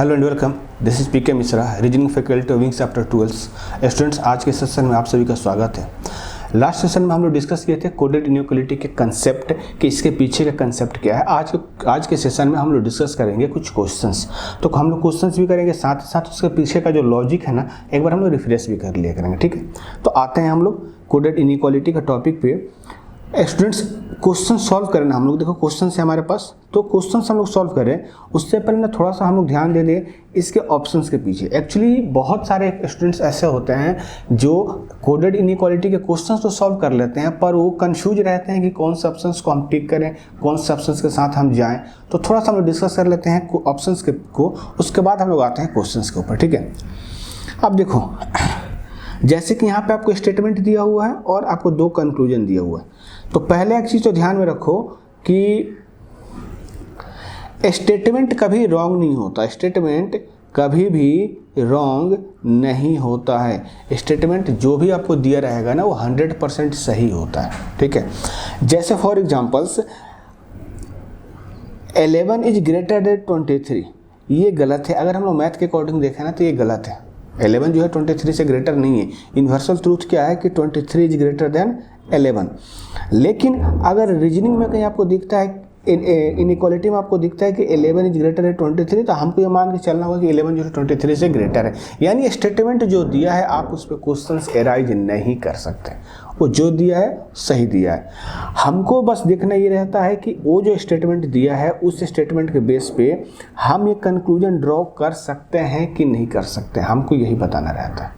Hello and welcome, this is PK Mishra, reasoning faculty of Wings after 12th। Students, आज के session में आप सभी का स्वागत है। लास्ट सेशन में हम लोग डिस्कस किए थे कोडेड इनइक्वालिटी के कंसेप्ट कि इसके पीछे का कंसेप्ट क्या है। आज के सेशन में हम लोग डिस्कस करेंगे कुछ क्वेश्चंस। तो हम लोग क्वेश्चंस भी करेंगे, साथ ही साथ उसके पीछे का जो लॉजिक है ना, एक बार हम लोग रिफ्रेश भी कर लिया करेंगे। ठीक है, तो आते हैं हम लोग कोडेड इनइक्वालिटी का टॉपिक पे। स्टूडेंट्स, क्वेश्चन सॉल्व करना हम लोग, देखो क्वेश्चन है हमारे पास, तो क्वेश्चन हम लोग सॉल्व करें उससे पहले ना थोड़ा सा हम लोग ध्यान दे दें इसके ऑप्शंस के पीछे। एक्चुअली बहुत सारे स्टूडेंट्स ऐसे होते हैं जो कोडेड इनइक्वालिटी के क्वेश्चंस तो सॉल्व कर लेते हैं, पर वो कंफ्यूज रहते हैं कि कौन से ऑप्शंस को हम टिक करें, कौन से ऑप्शंस के साथ हम जाएं। तो थोड़ा सा हम लोग डिस्कस कर लेते हैं ऑप्शंस को, उसके बाद हम लोग आते हैं क्वेश्चंस के ऊपर। ठीक है, अब देखो, जैसे कि यहाँ पे आपको स्टेटमेंट दिया हुआ है और आपको दो कंक्लूजन दिया हुआ है। तो पहले एक चीज़ तो ध्यान में रखो कि स्टेटमेंट कभी रॉन्ग नहीं होता, स्टेटमेंट कभी भी रॉन्ग नहीं होता है। स्टेटमेंट जो भी आपको दिया रहेगा ना, वो 100% सही होता है। ठीक है, जैसे for examples 11 is greater then 23, ये गलत है। अगर हम लोग मैथ के अकॉर्डिंग देखें ना तो ये गलत है। 11 जो है 23 से ग्रेटर नहीं है। यूनिवर्सल ट्रूथ क्या है कि 23 इज ग्रेटर देन 11। लेकिन अगर रीजनिंग में कहीं आपको दिखता है, इनइक्वालिटी में आपको दिखता है कि 11 इज ग्रेटर है 23, तो हमको ये मान के चलना होगा कि 11 जो है 23 से ग्रेटर है। यानी स्टेटमेंट जो दिया है आप उस पर क्वेश्चंस एराइज नहीं कर सकते, वो जो दिया है सही दिया है। हमको बस देखना ये रहता है कि वो जो स्टेटमेंट दिया है उस स्टेटमेंट के बेस पे हम ये कंक्लूजन ड्रॉ कर सकते हैं कि नहीं कर सकते, हमको यही बताना रहता है।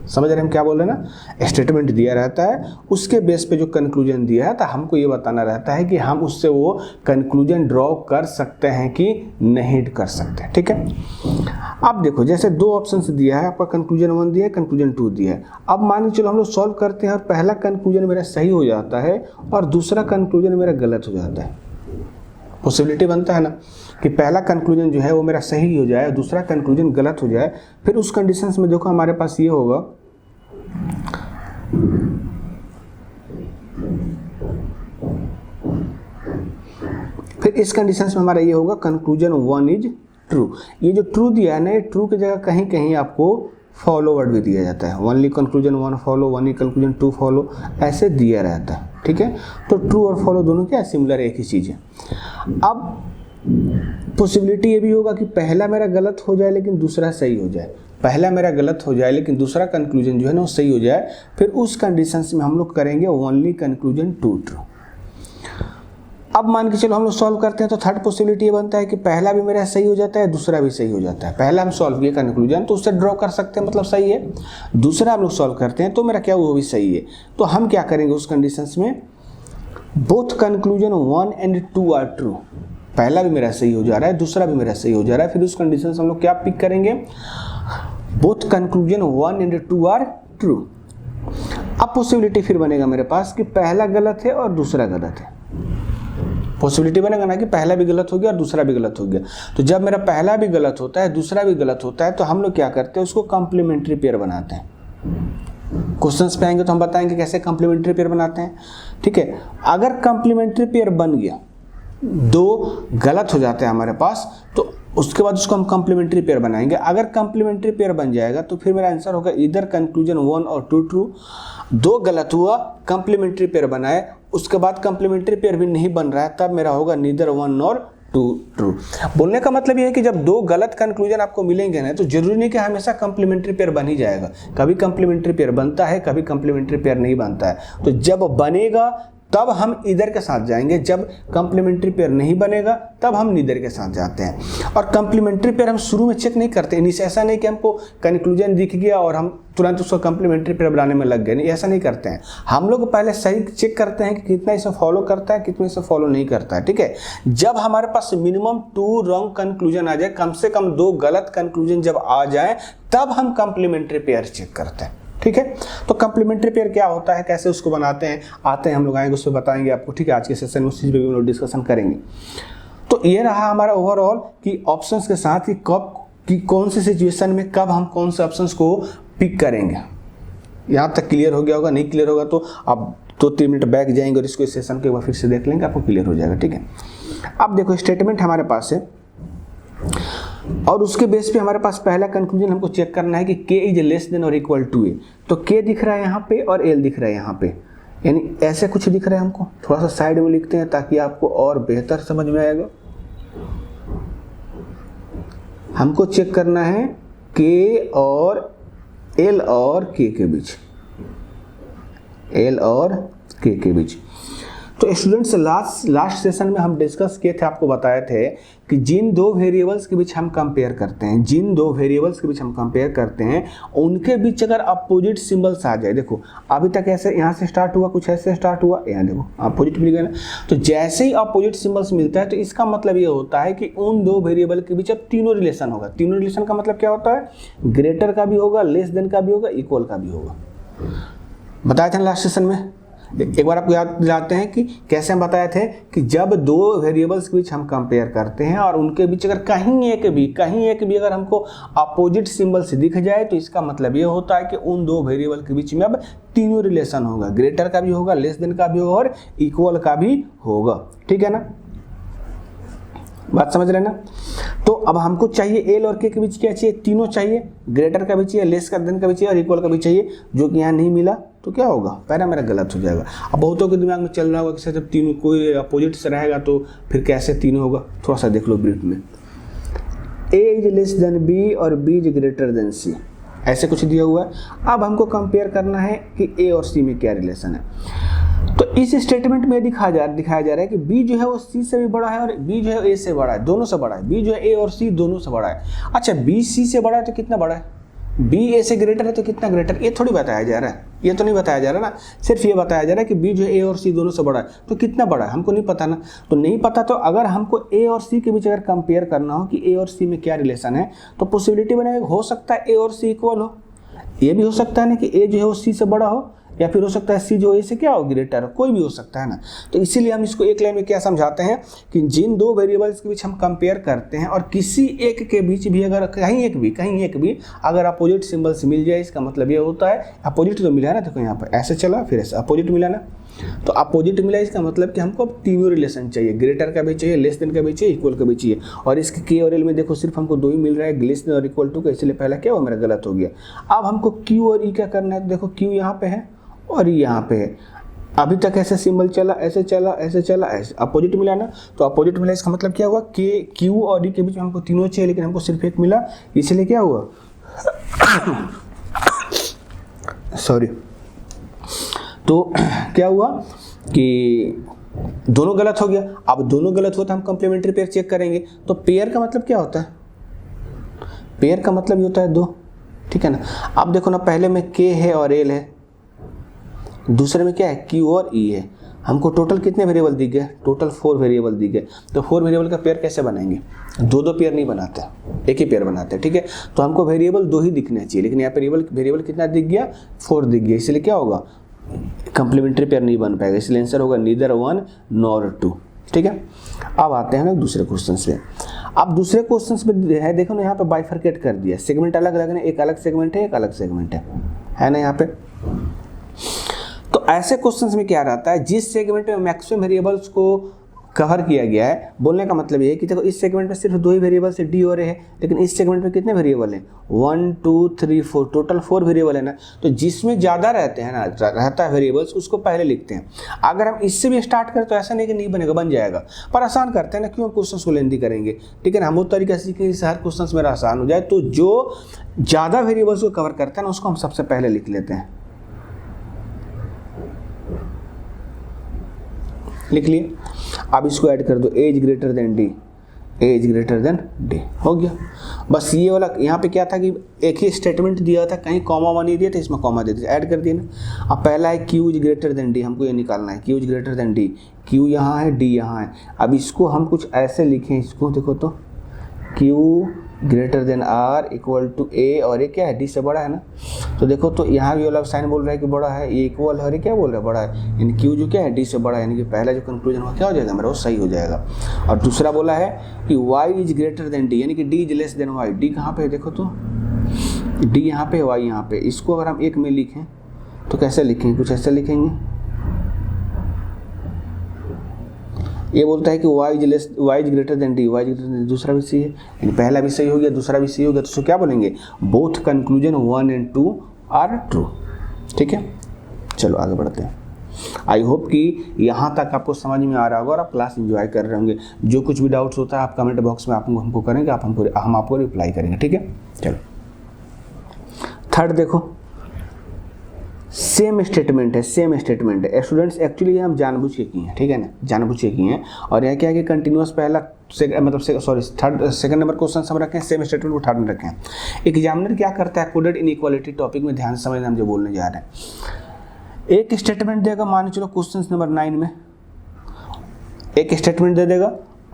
समझ रहे हम क्या बोल रहे हैं ना? स्टेटमेंट दिया रहता है, उसके बेस पे जो कंक्लूजन दिया है तो हमको ये बताना रहता है कि हम उससे वो कंक्लूजन ड्रॉ कर सकते हैं कि नहीं कर सकते। ठीक है, अब देखो, जैसे दो ऑप्शंस दिया है, आपका कंक्लूजन 1 दिया है, कंक्लूजन 2 दिया है। अब मान के चलो हम लोग सॉल्व करते हैं और पहला कंक्लूजन मेरा सही हो जाता है और दूसरा कंक्लूजन मेरा गलत हो जाता है। पॉसिबिलिटी बनता है ना कि पहला कंक्लूजन जो है वो मेरा सही हो जाए, दूसरा कंक्लूजन गलत हो जाए। फिर उस कंडीशंस में देखो हमारे पास ये होगा, फिर इस कंडीशंस में हमारा ये होगा कंक्लूजन 1 इज ट्रू। ये जो ट्रू दिया है ना, ये ट्रू की जगह कहीं कहीं आपको फॉलो वर्ड भी दिया जाता है। Only conclusion 1 follow, only conclusion 2 follow, ऐसे दिया रहता है। ठीक है, तो ट्रू और फॉलो दोनों क्या सिमिलर एक ही चीज़ है। अब पॉसिबिलिटी ये भी होगा कि पहला मेरा गलत हो जाए लेकिन दूसरा सही हो जाए, पहला मेरा गलत हो जाए लेकिन दूसरा कंक्लूजन जो है ना वो सही हो जाए। फिर उस कंडीशंस में हम लोग करेंगे ओनली कंक्लूजन 2 ट्रू। अब मान के चलो हम लोग सॉल्व करते हैं तो थर्ड पॉसिबिलिटी ये बनता है कि पहला भी मेरा सही हो जाता है, दूसरा भी सही हो जाता है। पहला हम सॉल्व किए कंक्लूजन तो उससे ड्रॉ कर सकते हैं, मतलब सही है। दूसरा हम लोग सॉल्व करते हैं तो मेरा क्या वो भी सही है। तो हम क्या करेंगे उस कंडीशंस में, both conclusion 1 and 2 are true. पहला भी मेरा सही हो जा रहा है, दूसरा भी मेरा सही हो जा रहा है। फिर उस कंडीशन से हम लोग क्या पिक करेंगे, both conclusion 1 and 2 are true. अब पॉसिबिलिटी फिर बनेगा मेरे पास कि पहला गलत है और दूसरा गलत है। पॉसिबिलिटी बनेगा ना कि पहला भी गलत हो गया और दूसरा भी गलत हो गया। तो जब मेरा पहला भी गलत होता है, दूसरा भी गलत होता है, तो हम लोग क्या करते हैं, उसको कॉम्प्लीमेंट्री पेयर बनाते हैं। क्वेश्चंस पे आएंगे तो हम बताएंगे कैसे कॉम्प्लीमेंट्री पेयर बनाते हैं। ठीक है, अगर कॉम्प्लीमेंट्री पेयर बन गया, दो गलत हो जाते हैं हमारे पास, तो उसके बाद उसको हम कॉम्प्लीमेंट्री पेयर बनाएंगे। अगर कॉम्प्लीमेंट्री पेयर बन जाएगा तो फिर मेरा आंसर होगा इधर कंक्लूजन 1 और 2 ट्रू। दो गलत हुआ, कॉम्प्लीमेंट्री पेयर बनाए, उसके बाद कॉम्प्लीमेंट्री पेयर भी नहीं बन रहा है, तब मेरा होगा नीदर 1 और 2 ट्रू। बोलने का मतलब ये है कि जब दो गलत कंक्लूजन आपको मिलेंगे ना, तो जरूरी नहीं कि हमेशा कॉम्प्लीमेंट्री पेयर बन ही जाएगा। कभी कॉम्प्लीमेंट्री पेयर बनता है, कभी कॉम्प्लीमेंट्री पेयर नहीं बनता है। तो जब बनेगा तब हम इधर के साथ जाएंगे, जब कॉम्प्लीमेंट्री पेयर नहीं बनेगा तब हम नीदर के साथ जाते हैं। और कॉम्प्लीमेंट्री पेयर हम शुरू में चेक नहीं करते, ऐसा नहीं कि हमको कंक्लूजन दिख गया और हम तुरंत उसको कॉम्प्लीमेंट्री पेयर बनाने में लग गए, नहीं, ऐसा नहीं करते हैं। हम लोग पहले सही चेक करते हैं कि कितना इसे फॉलो करता है, कितना इसे फॉलो नहीं करता है। ठीक है, जब हमारे पास मिनिमम 2 रॉन्ग कंक्लूजन आ जाए, कम से कम 2 गलत कंक्लूजन जब आ जाए, तब हम कॉम्प्लीमेंट्री पेयर चेक करते हैं। ठीक है, तो कॉम्प्लीमेंट्री पेयर क्या होता है, कैसे उसको बनाते हैं, आते हैं हम लोग आएंगे, उसको बताएंगे आपको। ठीक है, आज के सेशन में उस चीज़ पे भी हम लोग डिस्कशन करेंगे। तो ये रहा हमारा ओवरऑल कि ऑप्शंस के साथ ही कब कि कौन सी सिचुएशन में कब हम कौन से ऑप्शंस को पिक करेंगे। यहाँ तक क्लियर हो गया होगा, नहीं क्लियर होगा तो आप 2-3 मिनट बैक जाएंगे और इसको इस सेशन को एक बार फिर से देख लेंगे, आपको क्लियर हो जाएगा। ठीक है, अब देखो स्टेटमेंट हमारे पास है और उसके बेस पे हमारे पास पहला कंक्लूजन हमको चेक करना है कि k इज लेस देन और इक्वल टू a। तो k दिख रहा है यहाँ पे और l दिख रहा है यहाँ पे, यानी ऐसे कुछ दिख रहा है हमको। थोड़ा सा साइड में लिखते हैं ताकि आपको और बेहतर समझ में आएगा। हमको चेक करना है k और l और k के बीच, l और k के बीच। तो स्टूडेंट्स लास्ट सेशन में हम डिस्कस किए थे, आपको बताए थे कि जिन दो वेरिएबल्स के बीच हम कंपेयर करते हैं, जिन दो वेरिएबल्स के बीच हम कंपेयर करते हैं, उनके बीच अगर अपोजिट सिंबल्स आ जाए, देखो अभी तक ऐसे यहाँ से स्टार्ट हुआ, कुछ ऐसे स्टार्ट हुआ, यहाँ देखो अपोजिट मिल गया ना। तो जैसे ही अपोजिट सिंबल्स मिलता है तो इसका मतलब ये होता है कि उन दो वेरिएबल के बीच अब तीनों रिलेशन होगा। तीनों रिलेशन का मतलब क्या होता है? ग्रेटर का भी होगा, लेस देन का भी होगा, इक्वल का भी होगा। बताया था लास्ट सेशन में, एक बार आपको याद दिलाते हैं कि कैसे हम बताए थे कि जब दो वेरिएबल्स के बीच हम कंपेयर करते हैं और उनके बीच अगर कहीं एक भी अगर हमको अपोजिट सिंबल से दिख जाए तो इसका मतलब ये होता है कि उन दो वेरिएबल के बीच में अब तीनों रिलेशन होगा, ग्रेटर का भी होगा, लेस देन का भी होगा और इक्वल का भी होगा। ठीक है ना, बात समझ रहे ना। तो अब हमको चाहिए एल और के बीच क्या चाहिए? तीनों चाहिए, ग्रेटर का भी चाहिए, लेस का देन का भी चाहिए और इक्वल का भी चाहिए, जो कि यहाँ नहीं मिला तो क्या होगा? पहला मेरा गलत हो जाएगा। अब बहुतों के दिमाग में चल रहा होगा कि जब तीनों कोई अपोजिट से रहेगा तो फिर कैसे तीनों होगा। थोड़ा सा देख लो ब्रीफ में, ए इज लेस देन बी और बी इज ग्रेटर देन सी, ऐसे कुछ दिया हुआ है। अब हमको कंपेयर करना है कि ए और सी में क्या रिलेशन है। तो इस स्टेटमेंट में दिखाया जा रहा है कि b जो है वो c से भी बड़ा है और b जो है a से बड़ा है, दोनों से बड़ा है। b जो है a और c दोनों से बड़ा है। अच्छा, b c से बड़ा है तो कितना बड़ा है? b a से ग्रेटर है तो कितना ग्रेटर? ये थोड़ी बताया जा रहा है, ये तो नहीं बताया जा रहा ना, सिर्फ ये बताया जा रहा है कि b जो है a और c दोनों से बड़ा है तो कितना बड़ा है, हमको नहीं पता ना। तो नहीं पता तो अगर हमको a और c के बीच अगर कंपेयर करना हो कि a और c में क्या रिलेशन है तो पॉसिबिलिटी बनेगा, हो सकता है a और c इक्वल हो। ये भी हो सकता है ना कि a जो है वो c से बड़ा हो, या फिर हो सकता है सी जो ए से क्या हो? ग्रेटर हो, कोई भी हो सकता है ना। तो इसीलिए हम इसको एक लाइन में क्या समझाते हैं कि जिन दो वेरिएबल्स के बीच हम कंपेयर करते हैं और किसी एक के बीच भी अगर कहीं एक भी अगर अपोजिट सिंबल्स मिल जाए, इसका मतलब ये होता है अपोजिट तो मिला है ना, देखो यहाँ पर ऐसे चला फिर ऐसे अपोजिट मिला ना, तो अपोजिट मिला, इसका मतलब कि हमको अब तीनों रिलेशन चाहिए, ग्रेटर का भी चाहिए, लेस देन का भी चाहिए, इक्वल का भी चाहिए। और इसके के और एल में देखो सिर्फ हमको दो ही मिल रहा है, लेस देन और इक्वल टू का, इसलिए पहला क्या हुआ मेरा गलत हो गया। अब हमको क्यू और ई क्या करना है, देखो क्यू यहाँ पे है और यहाँ पे है। अभी तक ऐसे सिंबल चला, ऐसे चला, ऐसे चला, ऐसे अपोजिट मिला ना, तो अपोजिट मिला इसका मतलब क्या हुआ? के क्यू और ई के बीच में हमको तीनों चाहिए लेकिन हमको सिर्फ एक मिला, इसलिए क्या हुआ सॉरी, तो क्या हुआ कि दोनों गलत हो गया। अब दोनों गलत हुआ तो हम कॉम्प्लीमेंट्री पेयर चेक करेंगे। तो पेयर का मतलब क्या होता है? पेयर का मतलब ये होता है दो, ठीक है ना। अब देखो ना, पहले में के है और एल है, दूसरे में क्या है? क्यू और ई है। हमको टोटल कितने वेरिएबल दिख गए? टोटल 4 वेरिएबल दिख गए। तो 4 वेरिएबल का पेयर कैसे बनाएंगे? दो पेयर नहीं बनाते, एक ही पेयर बनाते हैं, ठीक है। तो हमको वेरिएबल 2 ही दिखने चाहिए, लेकिन यहाँ पे वेरिएबल कितना दिख गया? 4 दिख गया, इसलिए क्या होगा? कंप्लीमेंट्री पेयर नहीं बन पाएगा, इसलिए आंसर होगा नीदर 1 नॉर 2, ठीक है। अब आते हैं लोग दूसरे क्वेश्चन पे। अब दूसरे क्वेश्चन पे है, देखो ना यहाँ पे बाइफरकेट कर दिया, सेगमेंट अलग अलग है, एक अलग सेगमेंट है, एक अलग सेगमेंट है ना यहाँ पे। तो ऐसे क्वेश्चंस में क्या रहता है, जिस सेगमेंट में मैक्सिमम वेरिएबल्स को कवर किया गया है, बोलने का मतलब ये है कि देखो इस सेगमेंट में सिर्फ 2 ही वेरिएबल्स है, डी और ए है, लेकिन इस सेगमेंट में कितने वेरिएबल हैं? 1 2 3 4, टोटल 4 वेरिएबल है ना। तो जिसमें ज़्यादा रहते हैं ना, रहता है वेरिएबल्स, उसको पहले लिखते हैं। अगर हम इससे भी स्टार्ट करें तो ऐसा नहीं कि नहीं बनेगा, बन जाएगा, पर आसान करते हैं ना, क्यों हम क्वेश्चन को लेंदी करेंगे, ठीक है ना। हम उस तरीके से कि हर क्वेश्चन मेरा आसान हो जाए, तो जो ज़्यादा वेरिएबल्स को कवर करते हैं ना, उसको हम सबसे पहले लिख लेते हैं। लिख लिए। अब इसको ऐड कर दो, A is greater than D, A is greater than D, हो गया। बस ये वाला यहाँ पे क्या था कि एक ही स्टेटमेंट दिया था, कहीं कॉमा नहीं दिया था, इसमें कॉमा दे दिया, ऐड कर दिया ना। अब पहला है Q is greater than D, हमको ये निकालना है, Q is greater than D, Q यहाँ है, डी यहाँ है। अब इसको हम कुछ ऐसे लिखें, इसको देखो तो Q greater than or equal to A, और ये क्या है? डी से बड़ा है ना। तो देखो तो यहाँ भी वाला साइन बोल रहा है कि बड़ा है, ये इक्वल है, और ये क्या बोल रहा है? बड़ा है, यानी क्यू जो क्या है? डी से बड़ा है, यानी कि पहला जो कंक्लूजन हुआ क्या हो जाएगा मेरा? वो सही हो जाएगा। और दूसरा बोला है कि Y is greater than D, यानी कि D is less than Y. D कहाँ पे है? देखो तो डी यहाँ पे, वाई यहाँ पे। इसको अगर हम एक में लिखें तो कैसे लिखेंगे? कुछ ऐसे लिखेंगे, ये बोलता है कि y is greater than D, y is greater then, दूसरा भी सही है, यानी पहला भी सही हो गया, दूसरा भी सही हो गया, तो क्या बोलेंगे, both conclusion 1 and 2 are true. ठीक है, चलो आगे बढ़ते हैं। आई होप कि यहाँ तक आपको समझ में आ रहा होगा और आप क्लास एंजॉय कर रहे होंगे। जो कुछ भी डाउट्स होता है आप कमेंट बॉक्स में आप हमको करेंगे, हम आपको रिप्लाई करेंगे। ठीक है, चलो थर्ड देखो, सेम स्टेटमेंट है, सेम स्टेटमेंट है। स्टूडेंट्स एक्चुअली ये हम जानबूझ के किए हैं, ठीक है ना, जानबूझ के किए हैं। और यहाँ क्या है कि कंटिन्यूअस पहला सेकंड नंबर क्वेश्चन हम रखें, सेम स्टेटमेंट को थर्ड में रखें। एग्जामिनर क्या करता है, कोडेड इनइक्वालिटी टॉपिक में ध्यान समझना हम जो बोलने जा रहे हैं। एक स्टेटमेंट देगा, मान चलो क्वेश्चन नंबर 9 में एक स्टेटमेंट दे देगा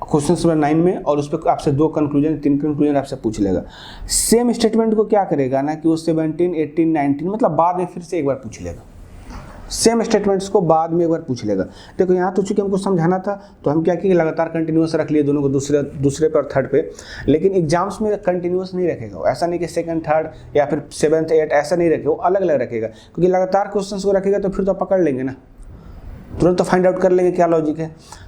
क्वेश्चन नंबर 9 में, और उस पर आपसे 2 कंक्लूजन 3 कंक्लूजन आपसे पूछ लेगा। सेम स्टेटमेंट को क्या करेगा ना कि वो 17, 18, 19 मतलब बाद में फिर से एक बार पूछ लेगा। सेम स्टेटमेंट्स को बाद में एक बार पूछ लेगा। देखो यहाँ तो चूंकि हमको समझाना था तो हम क्या किए, लगातार कंटिन्यूस रख लिए दोनों को, दूसरे पर थर्ड पे। लेकिन एग्जाम्स में कंटिन्यूस नहीं रखेगा, ऐसा नहीं कि सेकंड थर्ड या फिर 7th 8 ऐसा नहीं रखेगा, वो अलग अलग रखेगा। क्योंकि लगातार क्वेश्चन को रखेगा तो फिर तो पकड़ लेंगे ना, तुरंत तो फाइंड आउट कर लेंगे क्या लॉजिक है।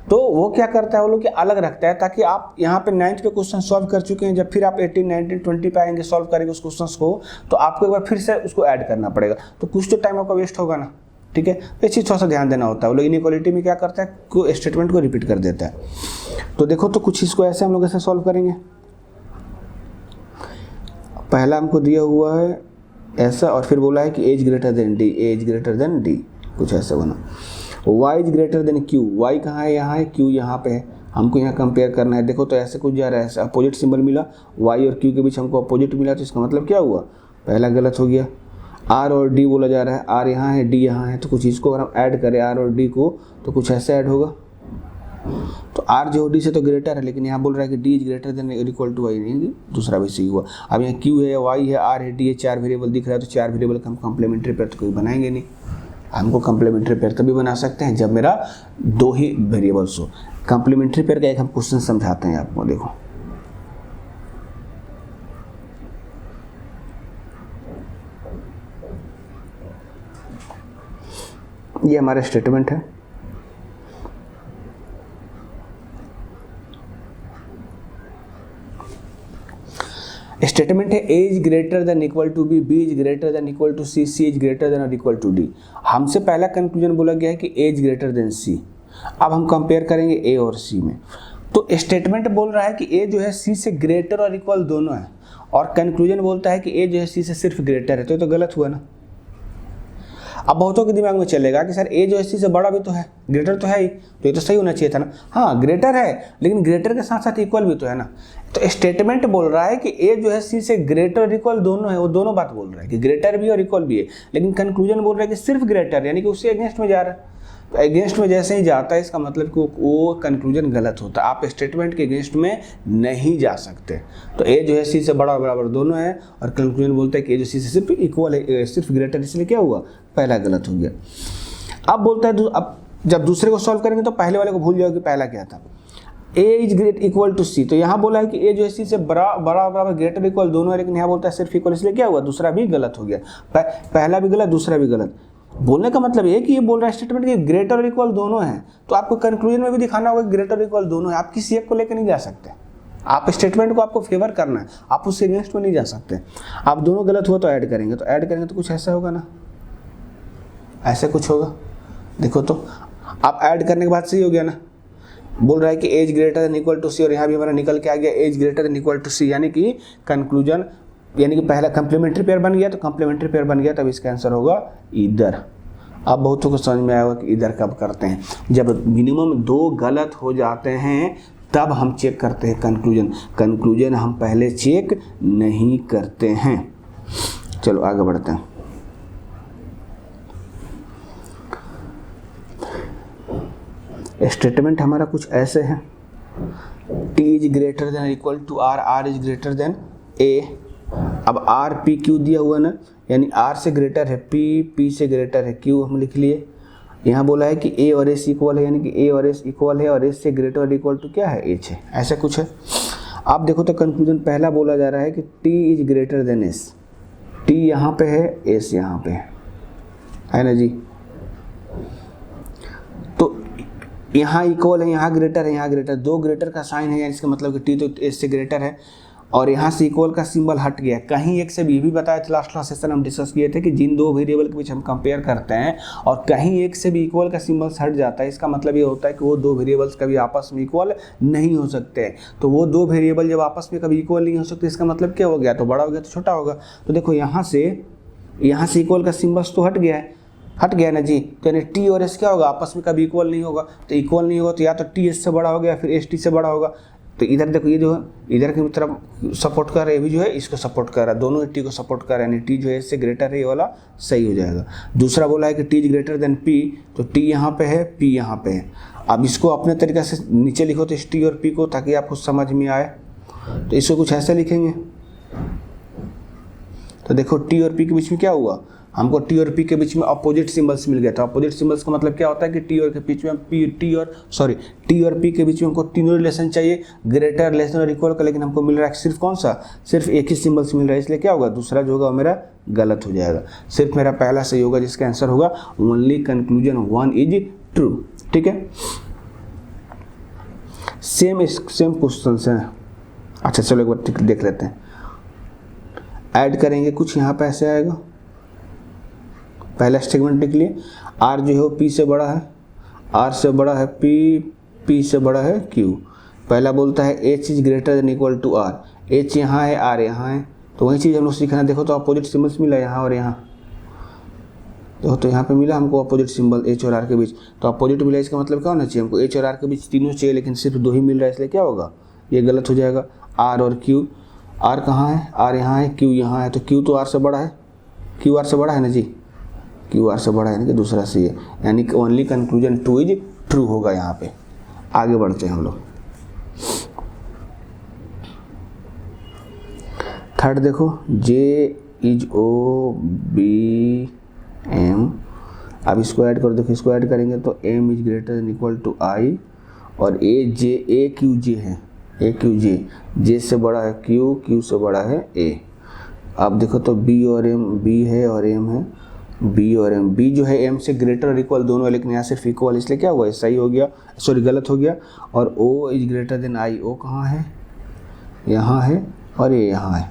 तो वो क्या करता है, वो लोग कि अलग रखता है, ताकि आप यहाँ पे 9th पे क्वेश्चन सॉल्व कर चुके हैं, जब फिर आप 18, 19, 20 पे आएंगे सॉल्व करेंगे उस क्वेश्चन को, तो आपको एक बार फिर से उसको ऐड करना पड़ेगा, तो कुछ तो टाइम आपका वेस्ट होगा ना। ठीक है, ये चीज़ थोड़ा सा ध्यान देना होता है। वो लोग इनइक्वालिटी में क्या करता है, को स्टेटमेंट को रिपीट कर देता है। तो देखो, तो कुछ इसको ऐसे हम लोग ऐसे सॉल्व करेंगे। पहला हमको दिया हुआ है ऐसा, और फिर बोला है कि as greater than D, H greater than D, कुछ ऐसा बना। y is greater than Q, y कहाँ है, यहाँ है, q यहाँ पे है, हमको यहाँ कंपेयर करना है। देखो तो ऐसे कुछ जा रहा है, ऐसे अपोजिट सिंबल मिला, y और q के बीच हमको अपोजिट मिला, तो इसका मतलब क्या हुआ, पहला गलत हो गया। r और d बोला जा रहा है, r यहाँ है, d यहाँ है, तो कुछ इसको अगर हम ऐड करें r और d को तो कुछ ऐसे ऐड होगा। तो r जो d से तो ग्रेटर है, लेकिन यहाँ बोल रहा है कि d इज ग्रेटर देन और इक्वल टू y, नहीं, दूसरा भी सही हुआ। अब यहाँ q है, y है, r है, d है, 4 वेरिएबल दिख रहा है, तो 4 वेरिएबल का हम कॉम्प्लीमेंट्री पेयर तो कोई बनाएंगे नहीं। हमको कॉम्प्लीमेंट्री पेयर तभी बना सकते हैं जब मेरा 2 ही वेरिएबल्स हो। कॉम्प्लीमेंट्री पेयर का एक हम क्वेश्चन समझाते हैं आपको, देखो। ये हमारा स्टेटमेंट है। स्टेटमेंट है a is greater than equal to b, b is greater than equal to c, c is greater than और इक्वल टू d। हमसे पहला कंक्लूजन बोला गया है कि a is greater than c। अब हम कंपेयर करेंगे a और c में। तो स्टेटमेंट बोल रहा है कि a जो है c से ग्रेटर और इक्वल दोनों है, और कंक्लूजन बोलता है कि a जो है c से सिर्फ ग्रेटर है, तो ये तो गलत हुआ ना। अब बहुतों के दिमाग में चलेगा कि सर a जो है c से बड़ा भी तो है, ग्रेटर तो है ही, तो ये तो सही होना चाहिए था ना। हाँ ग्रेटर है, लेकिन ग्रेटर के साथ साथ इक्वल भी तो है ना। तो स्टेटमेंट बोल रहा है कि a जो है c से ग्रेटर और इक्वल दोनों है, वो दोनों बात बोल रहा है कि ग्रेटर भी और इक्वल भी है। लेकिन कंक्लूजन बोल रहा है कि सिर्फ ग्रेटर, यानी कि उससे अगेंस्ट में जा रहा है। तो अगेंस्ट में जैसे ही जाता है, इसका मतलब कि वो कंक्लूजन गलत होता है। आप स्टेटमेंट के अगेंस्ट में नहीं जा सकते। तो a जो है c से बड़ा बराबर दोनों है, और कंक्लूजन बोलता है कि a जो c से सिर्फ इक्वल है, सिर्फ ग्रेटर, इसलिए क्या हुआ, पहला गलत हो गया। अब बोलता है, अब जब दूसरे को सॉल्व करेंगे तो पहले वाले को भूल जाओ कि पहला क्या था। a is great equal to c, तो यहाँ बोला है कि a जो है c से बड़ा बराबर ग्रेटर इक्वल दोनों है, लेकिन यहाँ बोलता है सिर्फ इक्वल, इसलिए क्या हुआ, दूसरा भी गलत हो गया। पहला भी गलत, दूसरा भी गलत। बोलने का मतलब ये कि ये बोल रहा है स्टेटमेंट कि ग्रेटर और इक्वल दोनों हैं, तो आपको कंक्लूजन में भी दिखाना होगा कि ग्रेटर और इक्वल दोनों है। आप किसी एक को लेकर नहीं जा सकते। आप स्टेटमेंट को आपको फेवर करना है, आप उससे अगेंस्ट में नहीं जा सकते। आप दोनों गलत हुआ तो ऐड करेंगे, तो ऐड करेंगे तो कुछ ऐसा होगा ना, ऐसे कुछ होगा। देखो तो आप ऐड करने के बाद सही हो गया ना। बोल रहा है कि as greater than equal to C, और यहाँ भी हमारा निकल के आ गया A is greater than equal to C, यानी कि कंक्लूजन, यानी कि पहला कंप्लीमेंट्री पेयर बन गया। तो कंप्लीमेंट्री पेयर बन गया, तब इसका आंसर होगा इधर। अब बहुतों को समझ में आया होगा कि इधर कब करते हैं, जब मिनिमम 2 गलत हो जाते हैं तब हम चेक करते हैं कंक्लूजन। कंक्लूजन हम पहले चेक नहीं करते हैं। चलो आगे बढ़ते हैं। स्टेटमेंट हमारा कुछ ऐसे है, t is greater than equal to r, r is greater than a। अब r p q दिया हुआ ना, यानी r से ग्रेटर है p, p से ग्रेटर है q, हम लिख लिए। यहाँ बोला है कि a और s इक्वल है, यानी कि a और s इक्वल है, और s से ग्रेटर और इक्वल टू क्या है, h है, ऐसा कुछ है। आप देखो तो कंक्लूजन पहला बोला जा रहा है कि t is greater then s, t यहाँ पे है, s यहाँ पे है ना जी। तो यहाँ इक्वल है, यहाँ ग्रेटर है, यहाँ ग्रेटर, दो ग्रेटर का साइन है, यानी इसका मतलब कि टी तो एस से ग्रेटर है, और यहाँ से इक्वल का सिंबल हट गया। कहीं एक से ये भी बताया था, लास्ट क्लास सेशन हम डिस्कस किए थे कि जिन दो वेरिएबल के बीच हम कंपेयर करते हैं और कहीं एक से भी इक्वल का सिंबल हट जाता है, इसका मतलब ये होता है कि वो दो वेरिएबल्स कभी आपस में इक्वल नहीं हो सकते। तो वो दो वेरिएबल जब आपस में कभी इक्वल नहीं हो सकते, इसका मतलब क्या हो गया, तो बड़ा हो गया तो छोटा होगा। तो देखो यहाँ से इक्वल का सिंबल्स तो हट गया ना जी, तो यानी टी और एस क्या होगा, आपस में कभी इक्वल नहीं होगा। तो इक्वल नहीं होगा तो या तो टी एस से बड़ा हो गया, फिर एस टी से बड़ा होगा। तो इधर देखो, ये जो है इधर की तरफ सपोर्ट कर रहा है, ये भी जो है इसको सपोर्ट कर रहा है, दोनों टी को सपोर्ट कर रहा है, यानी टी जो है इससे ग्रेटर है, ये वाला सही हो जाएगा। दूसरा बोला है कि T is greater then P, तो टी यहाँ पे है, पी यहाँ पे है। अब इसको अपने तरीके से नीचे लिखो तो इस टी और पी को, ताकि आपको समझ में आए। तो इसको कुछ ऐसे लिखेंगे। तो देखो टी और पी के बीच में क्या हुआ, हमको टी और पी के बीच में अपोजिट सिंबल्स मिल गया था। अपोजिट सिंबल्स का मतलब क्या होता है कि टी और के बीच में टी और पी के बीच में हमको तीनों रिलेशन चाहिए, ग्रेटर, लेस और इक्वल का, लेकिन हमको मिल रहा है सिर्फ कौन सा, सिर्फ एक ही सिंबल्स मिल रहा है। इसलिए क्या होगा, दूसरा जो होगा मेरा गलत हो जाएगा। सिर्फ मेरा पहला सही होगा, जिसका आंसर होगा ओनली कंक्लूजन 1 इज ट्रू। ठीक है, सेम क्वेश्चन है। अच्छा चलो एक बार देख लेते हैं, ऐड करेंगे कुछ, यहाँ पे ऐसे आएगा। पहला स्टेटमेंट लिख लिए, आर जो है वो पी से बड़ा है, आर से बड़ा है पी, पी से बड़ा है क्यू। पहला बोलता है H is greater than equal to R, H यहाँ है, आर यहाँ है, तो वही चीज़ हम लोग सीखना। देखो तो अपोजिट सिंबल्स मिला यहाँ और यहाँ, देखो तो यहाँ पे मिला हमको अपोजिट सिंबल एच और आर के बीच। तो अपोजिट मिला, इसका मतलब क्या होना चाहिए, हमको एच और आर के बीच तीनों चाहिए, लेकिन सिर्फ दो ही मिल रहा है, इसलिए क्या होगा, ये गलत हो जाएगा। आर और क्यू, आर कहाँ है, आर यहाँ है, क्यू यहाँ है, तो क्यू तो आर से बड़ा है, क्यू आर से बड़ा है ना जी, क्यू आर से बड़ा है ना, कि दूसरा सही है, यानी कि ओनली कंक्लूजन 2 इज ट्रू होगा। यहाँ पे आगे बढ़ते हैं हम लोग। थर्ड देखो, J is O B M, अब इसको ऐड करो। देखो इसको ऐड करेंगे तो M is greater than equal to I, और ए क्यू जे है, ए क्यू जे, जे से बड़ा है क्यू, क्यू से बड़ा है ए। अब देखो तो बी और एम, बी है और एम है, बी और एम, बी जो है एम से ग्रेटर और इक्वल दोनों है, लेकिन यहाँ सिर्फ इक्वल, इसलिए क्या हुआ, सही हो गया, सॉरी गलत हो गया। और O is greater than I, O कहाँ है, यहाँ है, और ये यहाँ है।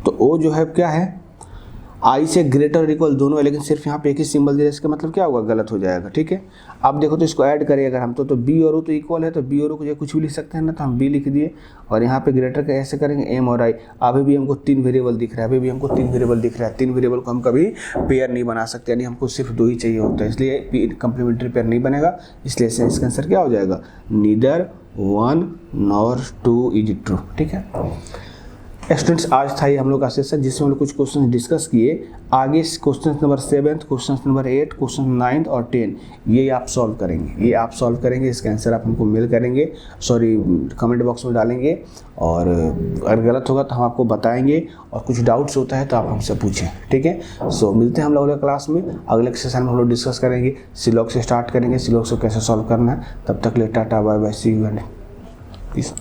तो ओ जो है क्या है, आई से ग्रेटर और इक्वल दोनों है, लेकिन सिर्फ यहाँ पे एक ही सिंबल दिया, इसका मतलब क्या होगा, गलत हो जाएगा। ठीक है, अब देखो तो इसको ऐड करिए अगर हम, तो बी और ओ तो इक्वल है, तो बी और ओ को जो कुछ भी लिख सकते हैं ना, तो हम बी लिख दिए, और यहाँ पे ग्रेटर का ऐसे करेंगे एम और आई। अभी भी हमको तीन वेरिएबल दिख रहा है, तीन वेरिएबल को हम कभी पेयर नहीं बना सकते, यानी हमको सिर्फ दो ही चाहिए होता है, इसलिए कंप्लीमेंट्री पेयर नहीं बनेगा। इसलिए इसका आंसर क्या हो जाएगा, नीदर 1 नॉर 2 इज ट्रू। ठीक है स्टूडेंट्स, आज था ये हम लोग का सेशन, जिसमें हम लोग कुछ क्वेश्चन डिस्कस किए। आगे question number 7, question number 8, question 9 और 10 ये आप सॉल्व करेंगे, इसका आंसर आप हमको मेल करेंगे, कमेंट बॉक्स में डालेंगे, और अगर गलत होगा तो हम आपको बताएंगे, और कुछ डाउट्स होता है तो आप हमसे पूछें। ठीक है, सो मिलते हैं हम लोग अगले क्लास में। अगले सेशन में हम लोग डिस्कस करेंगे, सिलॉग से स्टार्ट करेंगे, सिलॉग से कैसे सॉल्व करना है। तब तक ले tata, bye bye, see you and piece.